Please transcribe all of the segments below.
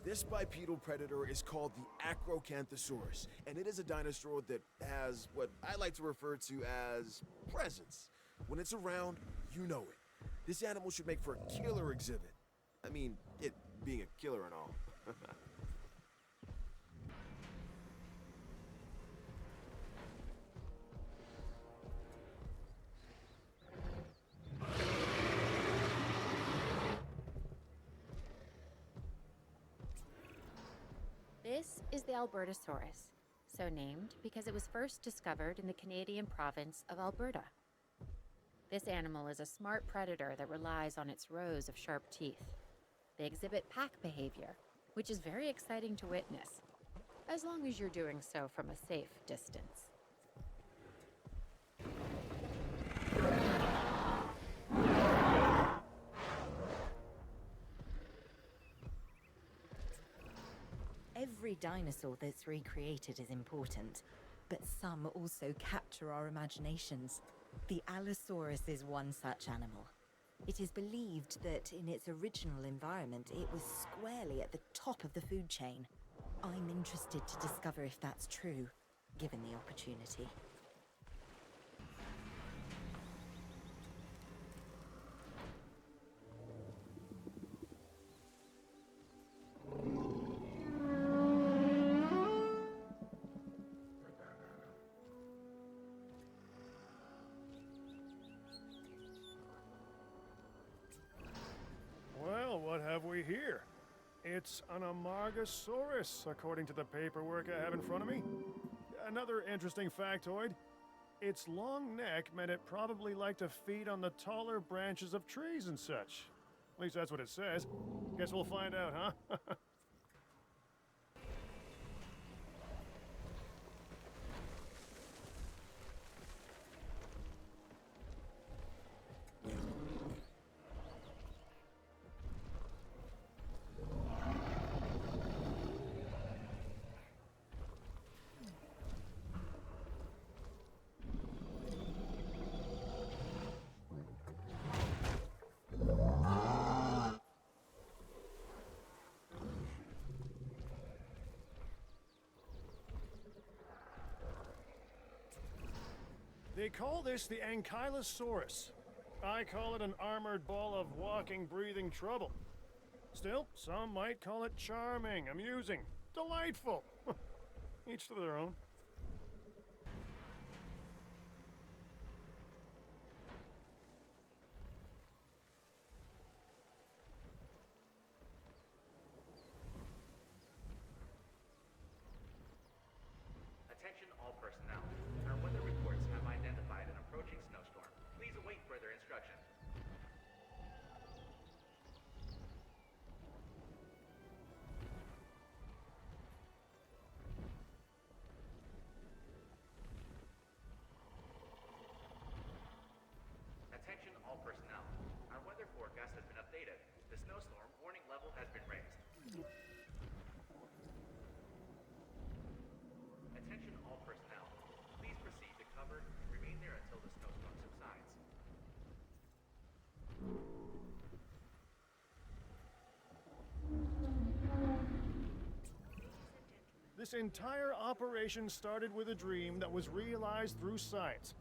This bipedal predator is called the Acrocanthosaurus, and it is a dinosaur that has what I like to refer to as presence. When it's around, you know it. This animal should make for a killer exhibit. I mean, it being a killer and all. This is the Albertosaurus, so named because it was first discovered in the Canadian province of Alberta. This animal is a smart predator that relies on its rows of sharp teeth. They exhibit pack behavior, which is very exciting to witness, as long as you're doing so from a safe distance. Every dinosaur that's recreated is important, but some also capture our imaginations. The Allosaurus is one such animal. It is believed that in its original environment, it was squarely at the top of the food chain. I'm interested to discover if that's true, given the opportunity. Well, what have we here? It's an Amargasaurus, according to the paperwork I have in front of me. Another interesting factoid. Its long neck meant it probably liked to feed on the taller branches of trees and such. At least that's what it says. Guess we'll find out, huh? They call this the Ankylosaurus. I call it an armored ball of walking, breathing trouble. Still, some might call it charming, amusing, delightful. Each to their own. Attention all personnel. Our weather reports have identified an approaching snowstorm. Please await further instruction. Attention all personnel. Our weather forecast has been updated. The snowstorm warning level has been raised. Attention all personnel. Please proceed to cover and remain there until the snowstorm subsides. This entire operation started with a dream that was realized through science.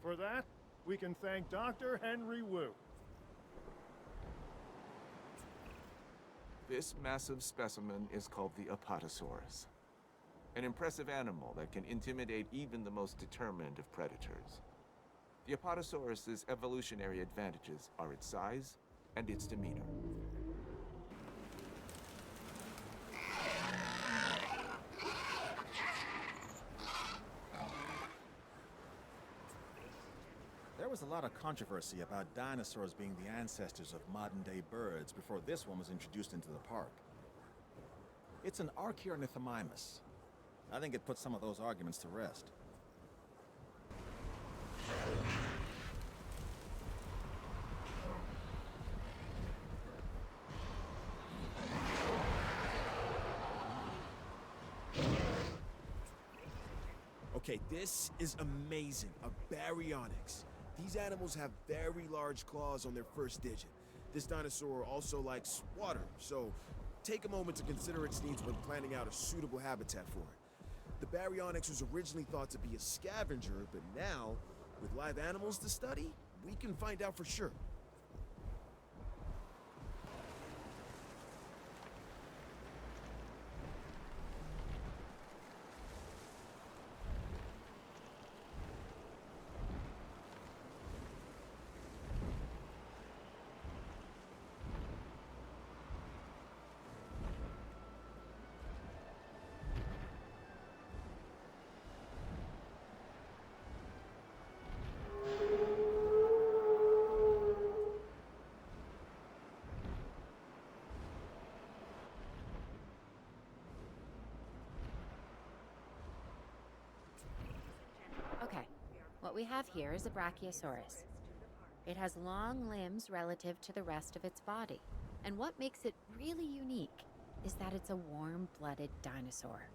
For that, we can thank Dr. Henry Wu. This massive specimen is called the Apatosaurus. An impressive animal that can intimidate even the most determined of predators. The Apatosaurus's evolutionary advantages are its size and its demeanor. There was a lot of controversy about dinosaurs being the ancestors of modern-day birds before this one was introduced into the park. It's an Archaeornithomimus. I think it puts some of those arguments to rest. Okay, this is amazing. A baryonyx. These animals have very large claws on their first digit. This dinosaur also likes water, so take a moment to consider its needs when planning out a suitable habitat for it. The baryonyx was originally thought to be a scavenger, but now, with live animals to study, we can find out for sure. Okay, what we have here is a Brachiosaurus. It has long limbs relative to the rest of its body, and what makes it really unique is that it's a warm-blooded dinosaur.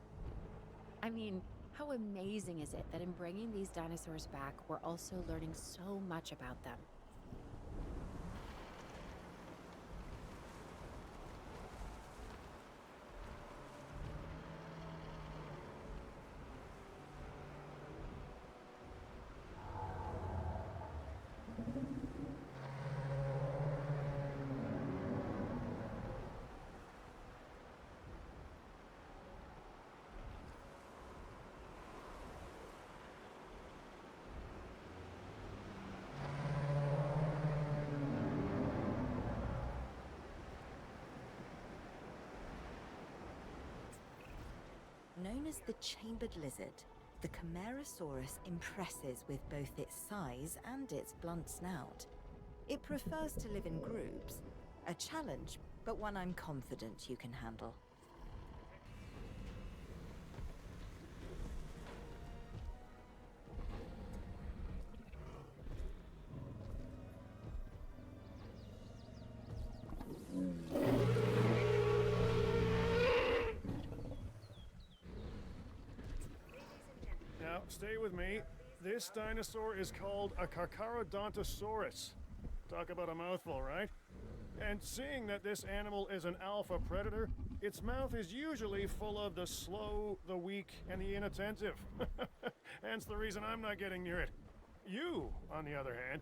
I mean, how amazing is it that in bringing these dinosaurs back, we're also learning so much about them? Known as the chambered lizard, the Camarasaurus impresses with both its size and its blunt snout. It prefers to live in groups, a challenge, but one I'm confident you can handle. Now, stay with me. This dinosaur is called a Carcharodontosaurus. Talk about a mouthful, right? And seeing that this animal is an alpha predator, its mouth is usually full of the slow, the weak, and the inattentive. Hence the reason I'm not getting near it. You, on the other hand.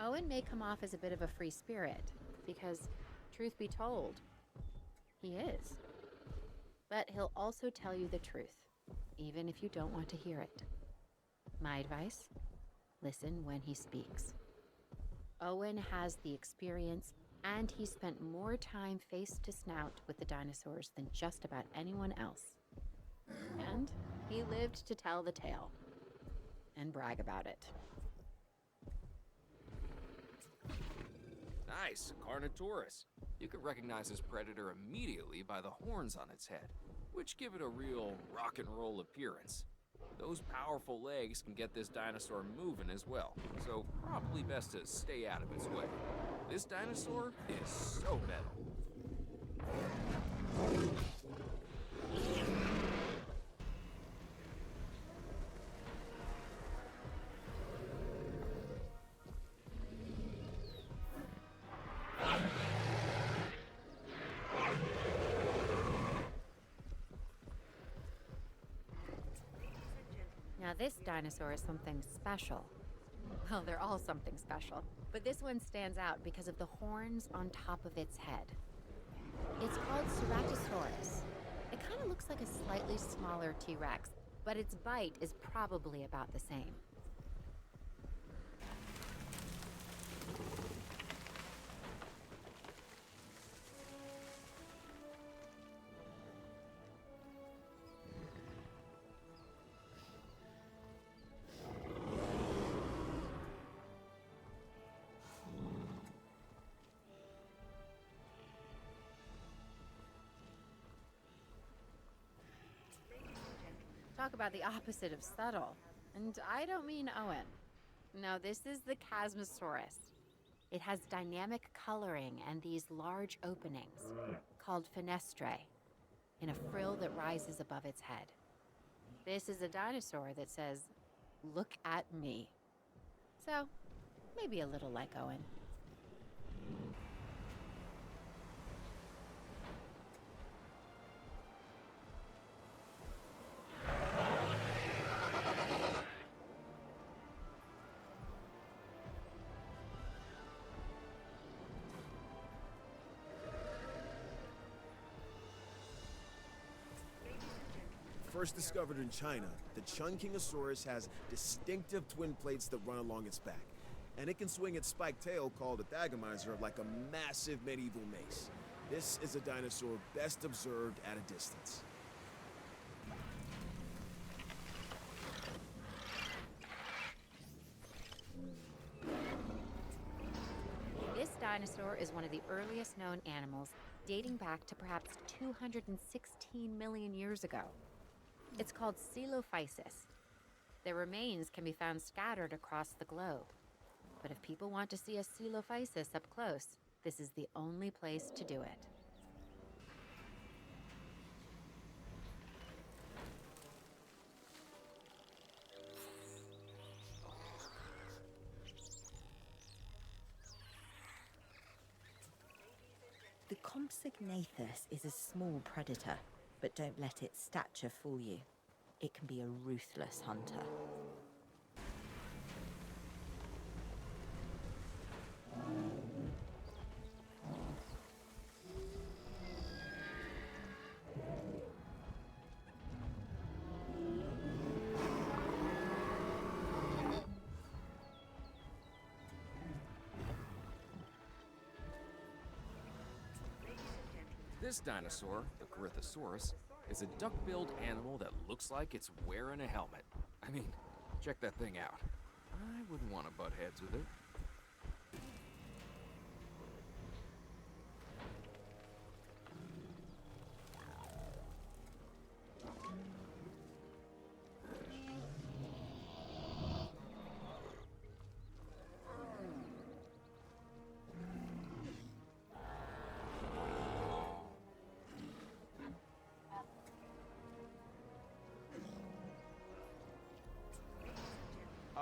Owen may come off as a bit of a free spirit, because, truth be told, he is. But he'll also tell you the truth, even if you don't want to hear it. My advice? Listen when he speaks. Owen has the experience, and he spent more time face to snout with the dinosaurs than just about anyone else. And he lived to tell the tale, and brag about it. Nice, Carnotaurus. You could recognize this predator immediately by the horns on its head, which give it a real rock and roll appearance. Those powerful legs can get this dinosaur moving as well, so probably best to stay out of its way. This dinosaur is so metal. Now this dinosaur is something special. Well, they're all something special, but this one stands out because of the horns on top of its head. It's called Ceratosaurus. It kind of looks like a slightly smaller T-Rex, but its bite is probably about the same. Talk about the opposite of subtle. And I don't mean Owen. No, this is the Chasmosaurus. It has dynamic coloring and these large openings. called fenestrae, in a frill that rises above its head. This is a dinosaur that says, "Look at me." So, maybe a little like Owen. First discovered in China, the Chungkingosaurus has distinctive twin plates that run along its back, and it can swing its spiked tail, called a thagomizer, like a massive medieval mace. This is a dinosaur best observed at a distance. This dinosaur is one of the earliest known animals, dating back to perhaps 216 million years ago. It's called Coelophysis. Their remains can be found scattered across the globe. But if people want to see a Coelophysis up close, this is the only place to do it. The Compsognathus is a small predator, but don't let its stature fool you. It can be a ruthless hunter. This dinosaur, the Carnotaurus, is a duck-billed animal that looks like it's wearing a helmet. I mean, check that thing out. I wouldn't want to butt heads with it.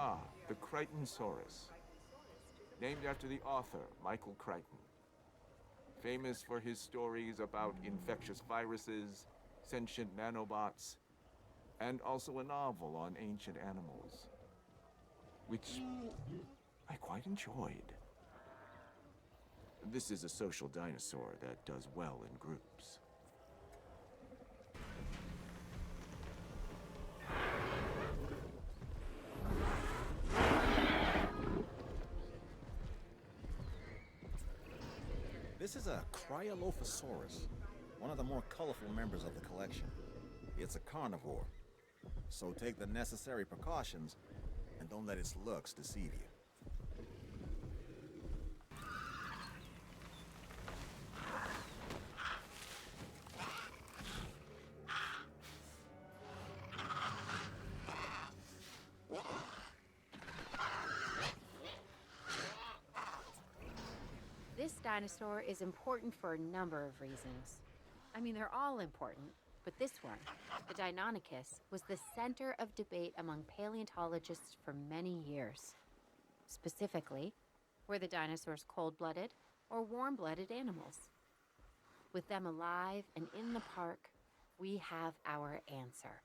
Ah, the Crichtonsaurus. Named after the author, Michael Crichton. Famous for his stories about infectious viruses, sentient nanobots, and also a novel on ancient animals, which I quite enjoyed. This is a social dinosaur that does well in groups. This is a Cryolophosaurus, one of the more colorful members of the collection. It's a carnivore, so take the necessary precautions and don't let its looks deceive you. This dinosaur is important for a number of reasons. I mean, they're all important, but this one, the Deinonychus, was the center of debate among paleontologists for many years. Specifically, were the dinosaurs cold-blooded or warm-blooded animals? With them alive and in the park, we have our answer.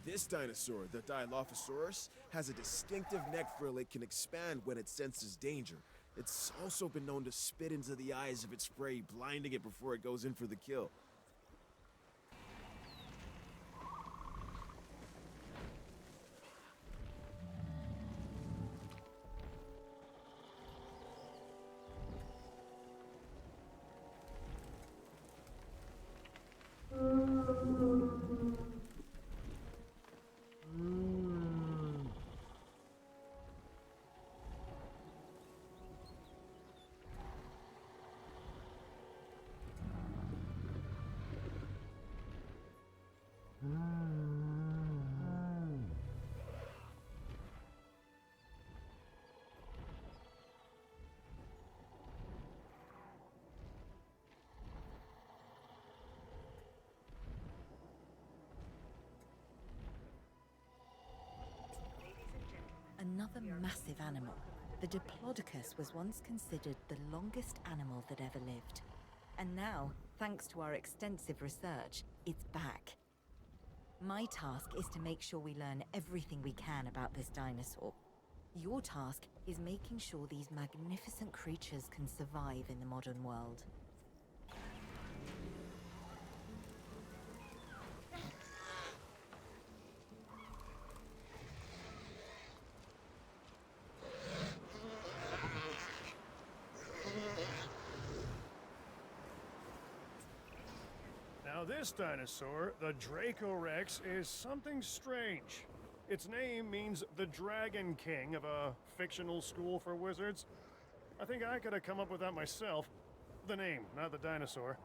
This dinosaur, the Dilophosaurus, has a distinctive neck frill it can expand when it senses danger. It's also been known to spit into the eyes of its prey, blinding it before it goes in for the kill. massive animal. The Diplodocus was once considered the longest animal that ever lived. And now, thanks to our extensive research, it's back. My task is to make sure we learn everything we can about this dinosaur. Your task is making sure these magnificent creatures can survive in the modern world. Now this dinosaur, the Rex, is something strange. Its name means the Dragon King of a fictional school for wizards. I think I could have come up with that myself. The name, not the dinosaur.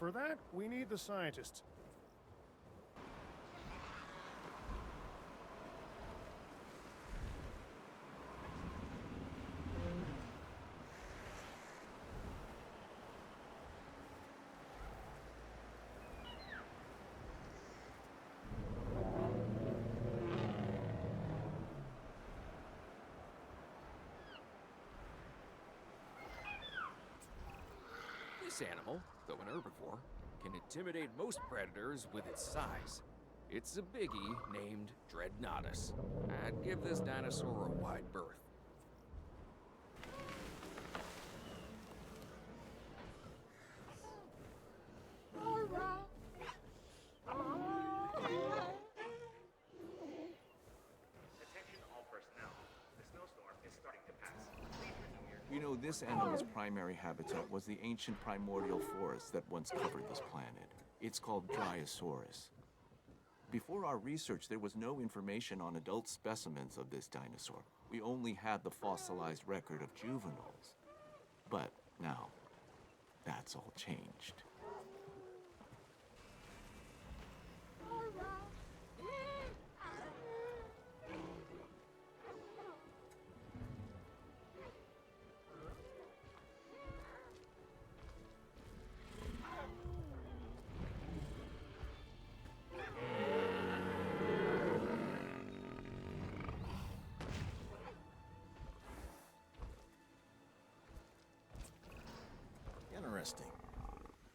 For that, we need the scientists. This animal, though an herbivore, can intimidate most predators with its size. It's a biggie named Dreadnoughtus. I'd give this dinosaur a wide berth. Attention all personnel. The snowstorm is starting to pass. Please resume your... You know, this animal's primary habitat was the ancient primordial forest that once covered this planet. It's called Dinosaurs. Before our research, there was no information on adult specimens of this dinosaur. We only had the fossilized record of juveniles. But now, that's all changed. Interesting.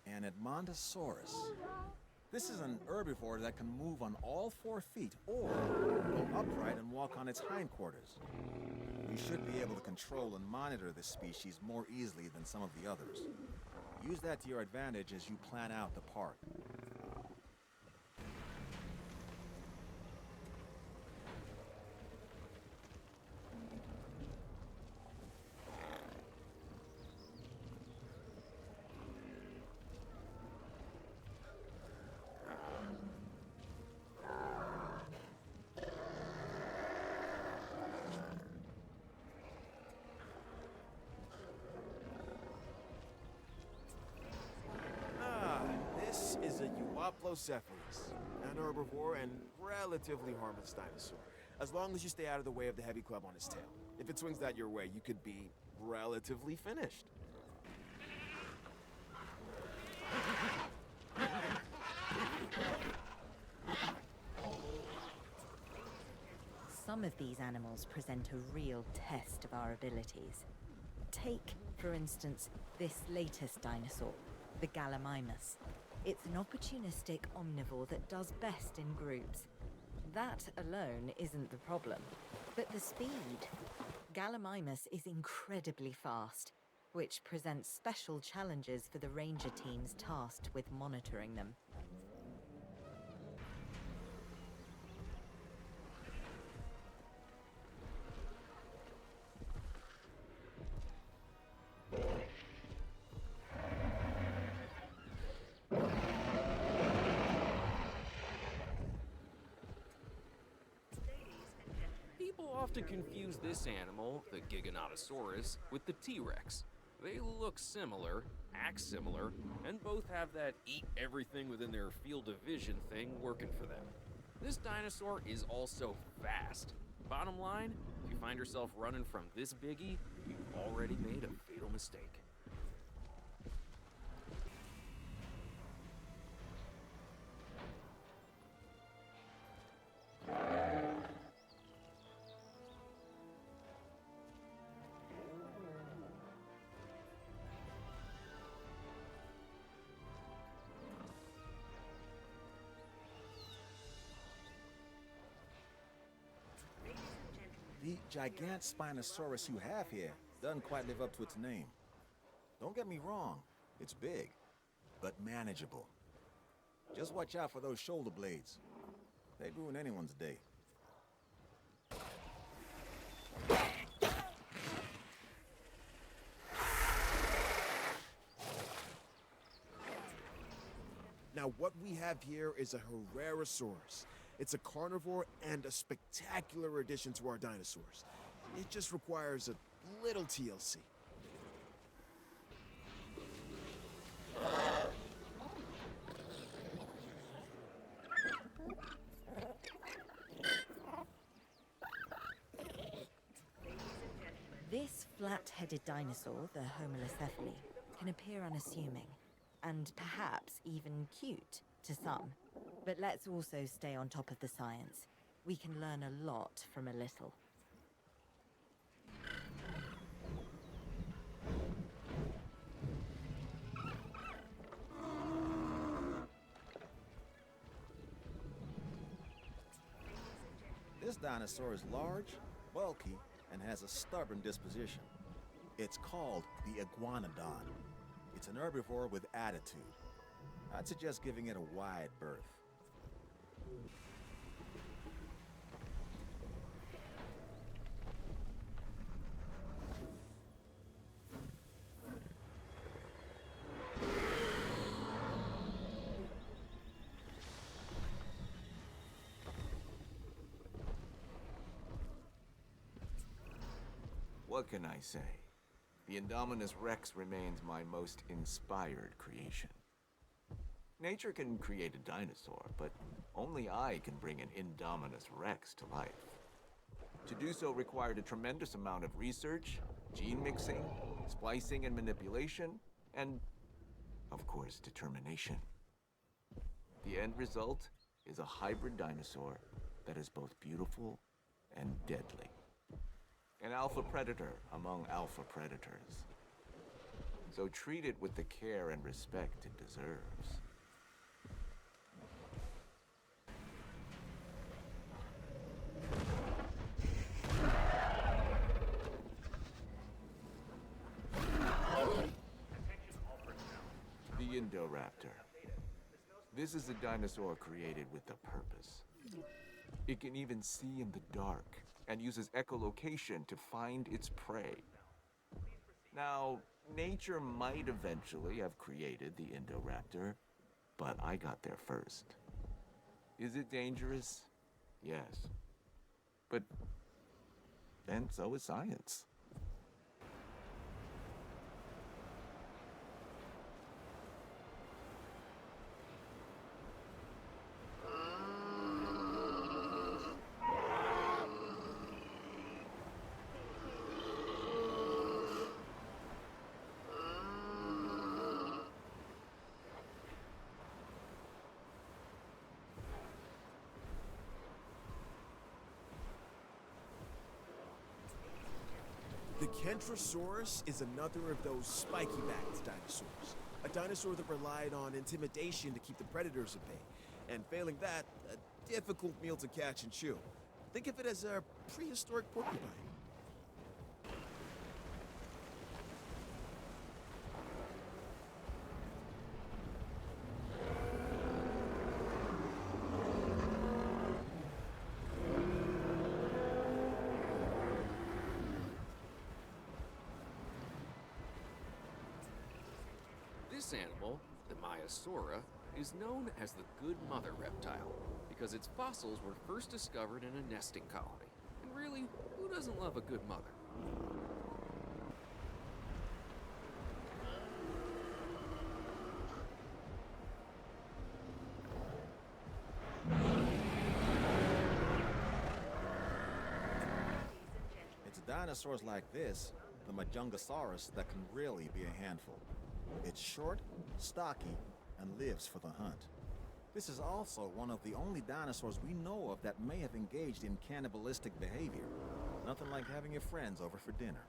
An Edmontosaurus. This is an herbivore that can move on all 4 feet or go upright and walk on its hindquarters. You should be able to control and monitor this species more easily than some of the others. Use that to your advantage as you plan out the park. This is a Euoplocephalus, an herbivore and relatively harmless dinosaur, as long as you stay out of the way of the heavy club on its tail. If it swings that your way, you could be relatively finished. Some of these animals present a real test of our abilities. Take, for instance, this latest dinosaur, the Gallimimus. It's an opportunistic omnivore that does best in groups. That alone isn't the problem, but the speed. Gallimimus is incredibly fast, which presents special challenges for the ranger teams tasked with monitoring them. People often confuse this animal, the Giganotosaurus, with the T-Rex. They look similar, act similar, and both have that eat everything within their field of vision thing working for them. This dinosaur is also fast. Bottom line, if you find yourself running from this biggie, you've already made a fatal mistake. gigant Spinosaurus you have here doesn't quite live up to its name. Don't get me wrong, it's big, but manageable. Just watch out for those shoulder blades. They'd ruin anyone's day. Now, what we have here is a Herrerasaurus. It's a carnivore and a spectacular addition to our dinosaurs. It just requires a little TLC. This flat-headed dinosaur, the Homalocephale, can appear unassuming, and perhaps even cute to some. But let's also stay on top of the science. We can learn a lot from a little. This dinosaur is large, bulky, and has a stubborn disposition. It's called the iguanodon. It's an herbivore with attitude. I'd suggest giving it a wide berth. What can I say? The Indominus Rex remains my most inspired creation. Nature can create a dinosaur, but only I can bring an Indominus Rex to life. To do so required a tremendous amount of research, gene mixing, splicing and manipulation, and, of course, determination. The end result is a hybrid dinosaur that is both beautiful and deadly. An alpha predator among alpha predators. So treat it with the care and respect it deserves. The Indoraptor. This is a dinosaur created with a purpose. It can even see in the dark and uses echolocation to find its prey. Now, nature might eventually have created the Indoraptor, but I got there first. Is it dangerous? Yes. But then so is science. The Carnotaurus is another of those spiky-backed dinosaurs. A dinosaur that relied on intimidation to keep the predators at bay. And failing that, a difficult meal to catch and chew. Think of it as a prehistoric porcupine. This animal, the Maiasaura, is known as the Good Mother reptile because its fossils were first discovered in a nesting colony. And really, who doesn't love a good mother? It's dinosaurs like this, the Majungasaurus, that can really be a handful. It's short, stocky, and lives for the hunt. This is also one of the only dinosaurs we know of that may have engaged in cannibalistic behavior. Nothing like having your friends over for dinner.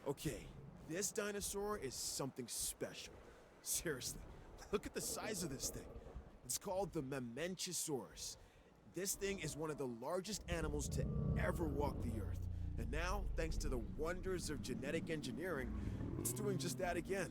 Okay, this dinosaur is something special. Seriously, look at the size of this thing. It's called the Mamenchisaurus. This thing is one of the largest animals to ever walk the earth. And now, thanks to the wonders of genetic engineering, it's doing just that again.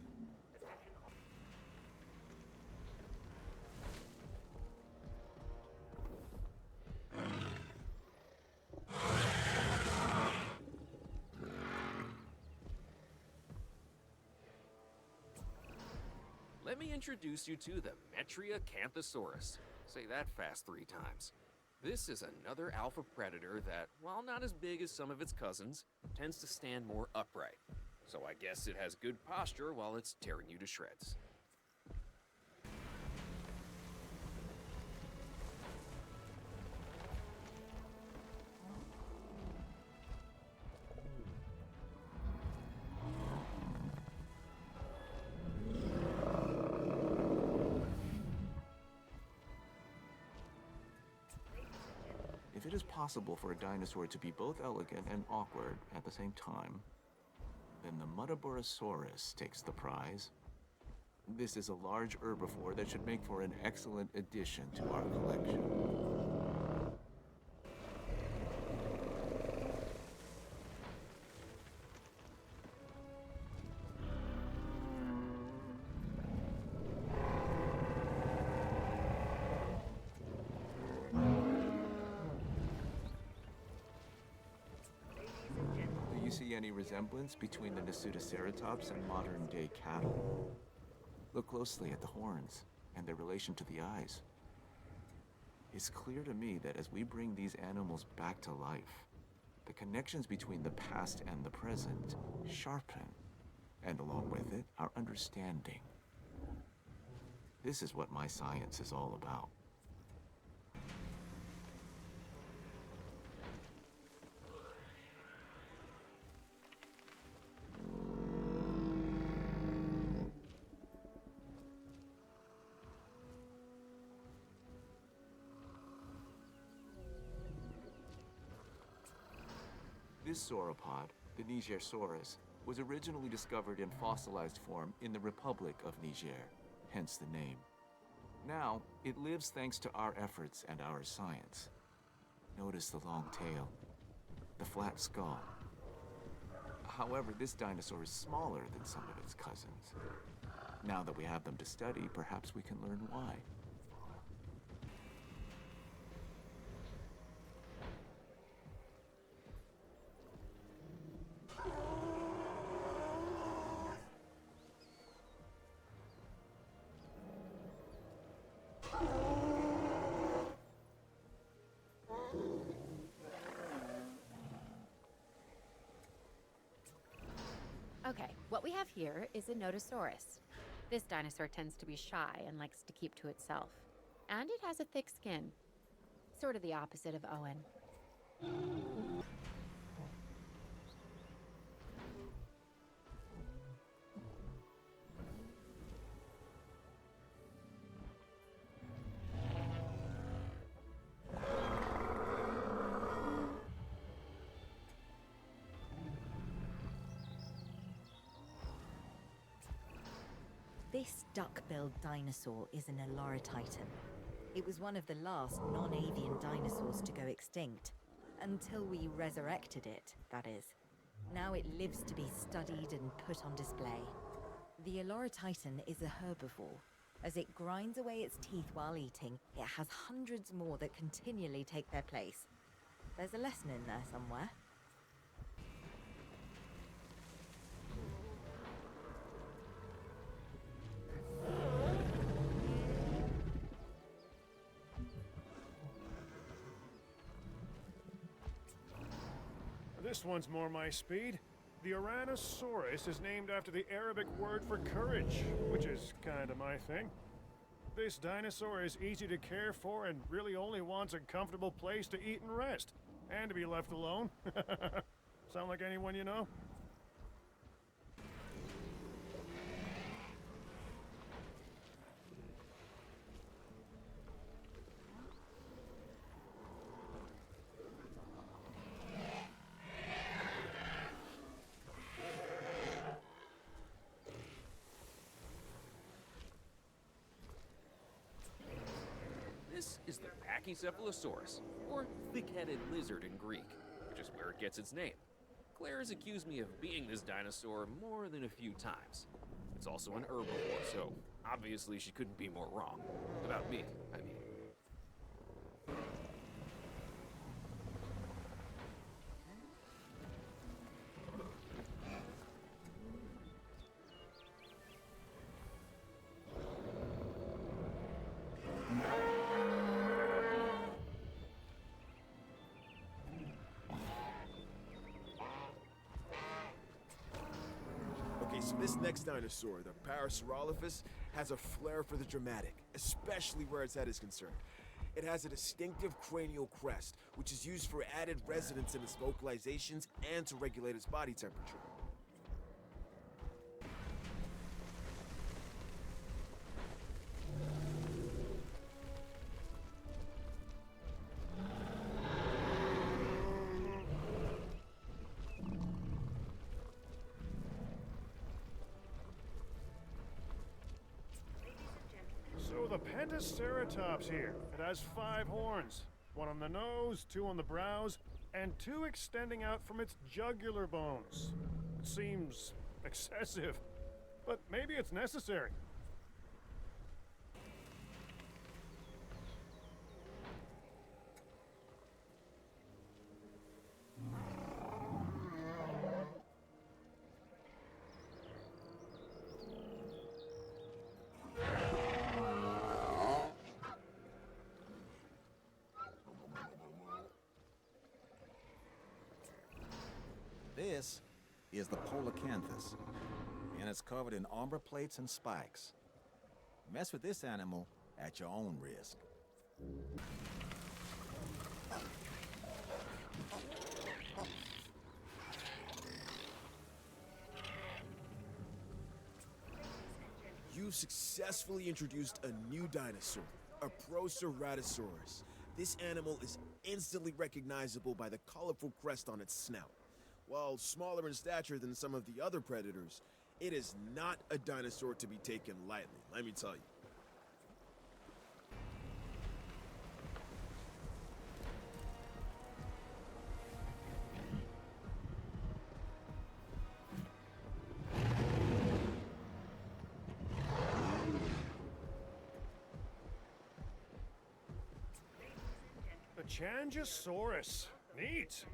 Let me introduce you to the Metriacanthosaurus. Say that fast 3 times. This is another alpha predator that, while not as big as some of its cousins, tends to stand more upright. So I guess it has good posture while it's tearing you to shreds. If it is possible for a dinosaur to be both elegant and awkward at the same time, then the Muttaburrasaurus takes the prize. This is a large herbivore that should make for an excellent addition to our collection. Do you see any resemblance between the Triceratops and modern-day cattle? Look closely at the horns and their relation to the eyes. It's clear to me that as we bring these animals back to life, the connections between the past and the present sharpen, and along with it, our understanding. This is what my science is all about. This sauropod, the Nigersaurus, was originally discovered in fossilized form in the Republic of Niger, hence the name. Now, it lives thanks to our efforts and our science. Notice the long tail, the flat skull. However, this dinosaur is smaller than some of its cousins. Now that we have them to study, perhaps we can learn why. Okay, what we have here is a Nodosaurus. This dinosaur tends to be shy and likes to keep to itself. And it has a thick skin. Sort of the opposite of Owen. This duck-billed dinosaur is an Allosaurus. It was one of the last non-avian dinosaurs to go extinct. Until we resurrected it, that is. Now it lives to be studied and put on display. The Allosaurus is a herbivore. As it grinds away its teeth while eating, it has hundreds more that continually take their place. There's a lesson in there somewhere. This one's more my speed. The Tyrannosaurus is named after the Arabic word for courage, which is kind of my thing. This dinosaur is easy to care for and really only wants a comfortable place to eat and rest, and to be left alone. Sound like anyone you know? Brachycephalosaurus, or thick-headed lizard in Greek, which is where it gets its name. Claire has accused me of being this dinosaur more than a few times. It's also an herbivore, so obviously she couldn't be more wrong. About me, I mean. Okay, so this next dinosaur, the Parasaurolophus, has a flair for the dramatic, especially where its head is concerned. It has a distinctive cranial crest, which is used for added resonance in its vocalizations and to regulate its body temperature. So the Pentaceratops here. It has 5 horns. 1 on the nose, 2 on the brows, and 2 extending out from its jugular bones. It seems excessive, but maybe it's necessary. This is the Polacanthus, and it's covered in armor plates and spikes. Mess with this animal at your own risk. You've successfully introduced a new dinosaur, a Proceratosaurus. This animal is instantly recognizable by the colorful crest on its snout. While smaller in stature than some of the other predators, it is not a dinosaur to be taken lightly, let me tell you. The Changosaurus. Neat.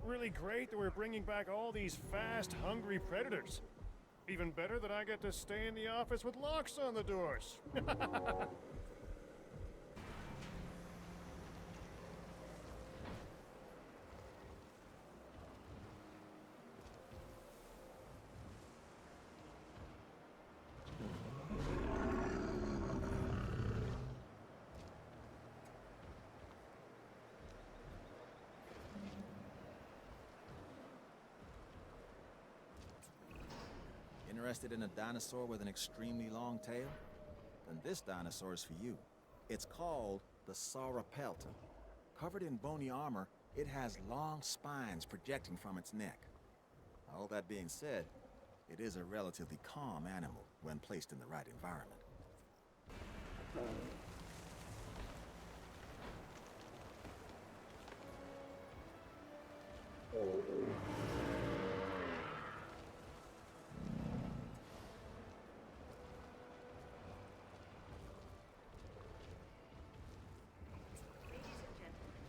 Really great that we're bringing back all these fast, hungry predators. Even better that I get to stay in the office with locks on the doors. Interested in a dinosaur with an extremely long tail? Then this dinosaur is for you. It's called the Sauropelta. Covered in bony armor, it has long spines projecting from its neck. All that being said, it is a relatively calm animal when placed in the right environment.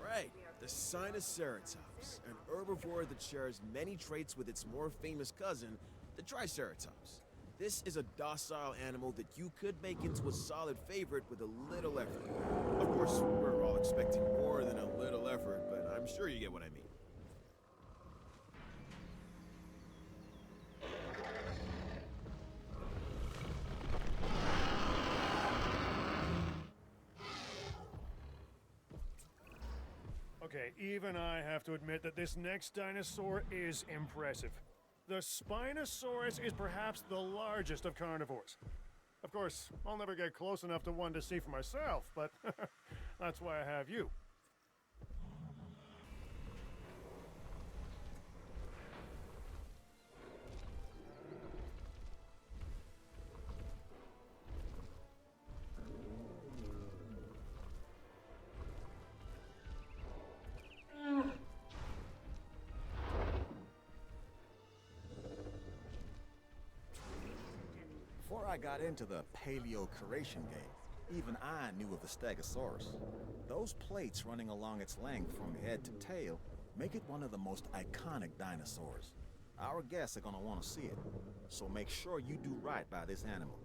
Right, the Spinosaurus, an herbivore that shares many traits with its more famous cousin, the Triceratops. This is a docile animal that you could make into a solid favorite with a little effort. Of course, we're all expecting more than a little effort, but I'm sure you get what I mean. Okay, even I have to admit that this next dinosaur is impressive. The Spinosaurus is perhaps the largest of carnivores. Of course, I'll never get close enough to one to see for myself, but that's why I have you. I got into the paleo-curation game, even I knew of the Stegosaurus. Those plates running along its length from head to tail make it one of the most iconic dinosaurs. Our guests are gonna want to see it, so make sure you do right by this animal.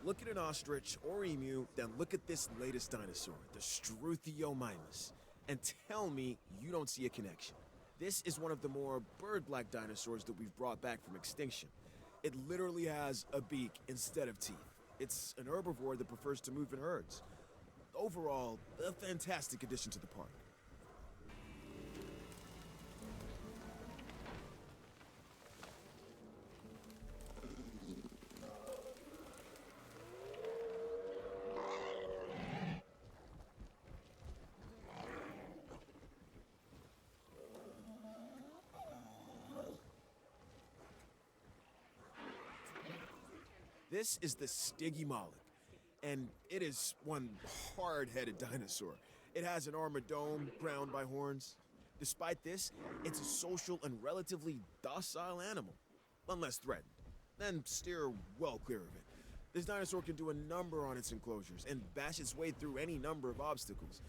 Look at an ostrich or emu, then look at this latest dinosaur, the Struthiomimus, and tell me you don't see a connection. This is one of the more bird-like dinosaurs that we've brought back from extinction. It literally has a beak instead of teeth. It's an herbivore that prefers to move in herds. Overall, a fantastic addition to the park. This is the Stygimoloch, and it is one hard-headed dinosaur. It has an armored dome crowned by horns. Despite this, it's a social and relatively docile animal, unless threatened. Then steer well clear of it. This dinosaur can do a number on its enclosures and bash its way through any number of obstacles.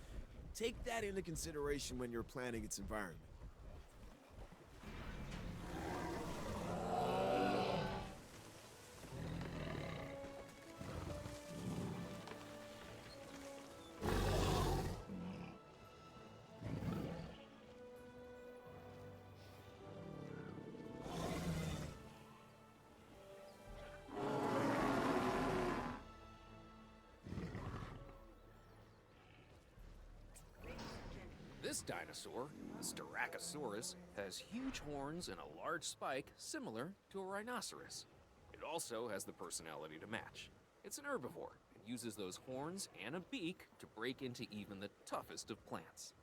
Take that into consideration when you're planning its environment. This dinosaur, the Styracosaurus, has huge horns and a large spike similar to a rhinoceros. It also has the personality to match. It's an herbivore and uses those horns and a beak to break into even the toughest of plants.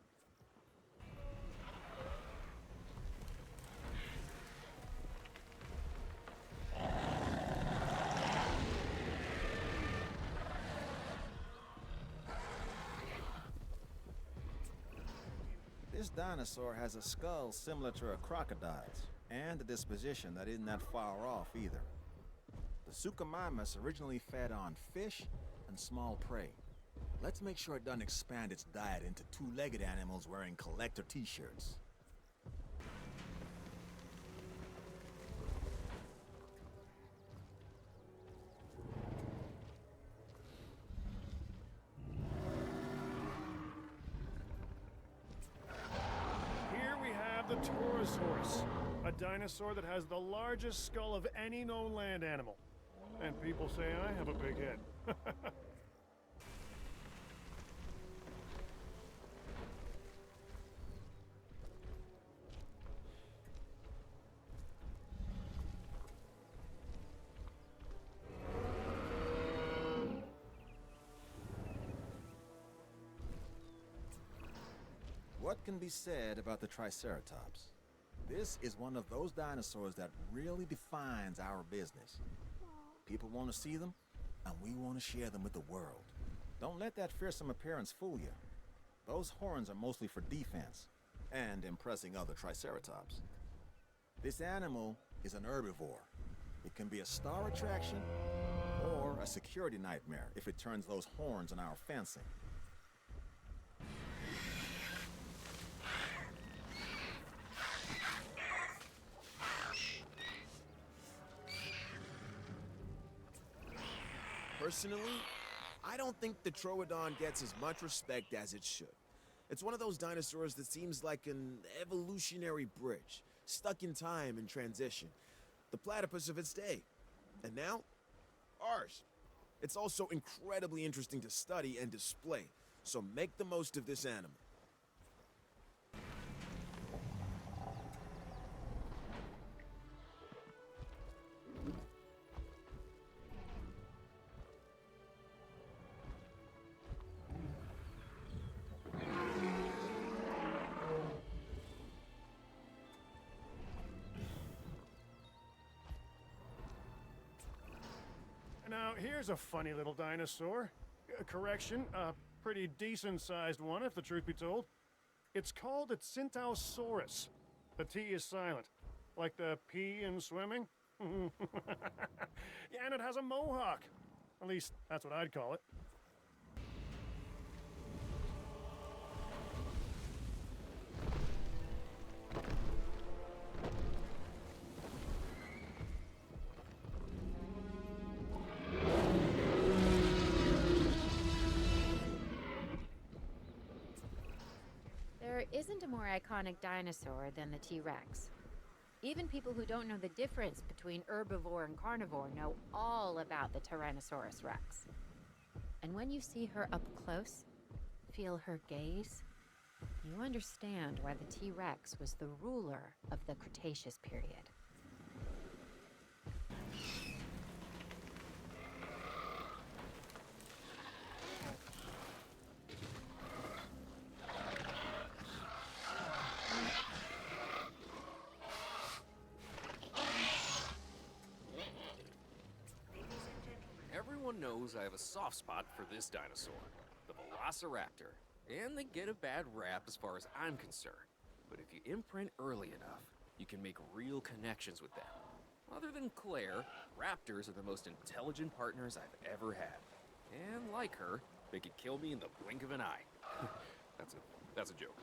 This dinosaur has a skull similar to a crocodile's, and a disposition that isn't that far off either. The Suchomimus originally fed on fish and small prey. Let's make sure it doesn't expand its diet into two-legged animals wearing collector t-shirts. The Torosaurus, a dinosaur that has the largest skull of any known land animal. And people say I have a big head. What can be said about the Triceratops? This is one of those dinosaurs that really defines our business. People want to see them, and we want to share them with the world. Don't let that fearsome appearance fool you. Those horns are mostly for defense and impressing other Triceratops. This animal is an herbivore. It can be a star attraction or a security nightmare if it turns those horns on our fencing. Personally, I don't think the Troodon gets as much respect as it should. It's one of those dinosaurs that seems like an evolutionary bridge, stuck in time and transition. The platypus of its day. And now, ours. It's also incredibly interesting to study and display, so make the most of this animal. Now, here's a funny little dinosaur. Correction, a pretty decent-sized one, if the truth be told. It's called a Spinosaurus. The T is silent, like the P in swimming. Yeah, and it has a mohawk. At least, that's what I'd call it. There isn't a more iconic dinosaur than the T-Rex. Even people who don't know the difference between herbivore and carnivore know all about the Tyrannosaurus Rex. And when you see her up close, feel her gaze, you understand why the T-Rex was the ruler of the Cretaceous period. Everyone knows I have a soft spot for this dinosaur, the Velociraptor, and they get a bad rap as far as I'm concerned. But if you imprint early enough, you can make real connections with them. Other than Claire, raptors are the most intelligent partners I've ever had. And like her, they could kill me in the blink of an eye. That's a joke.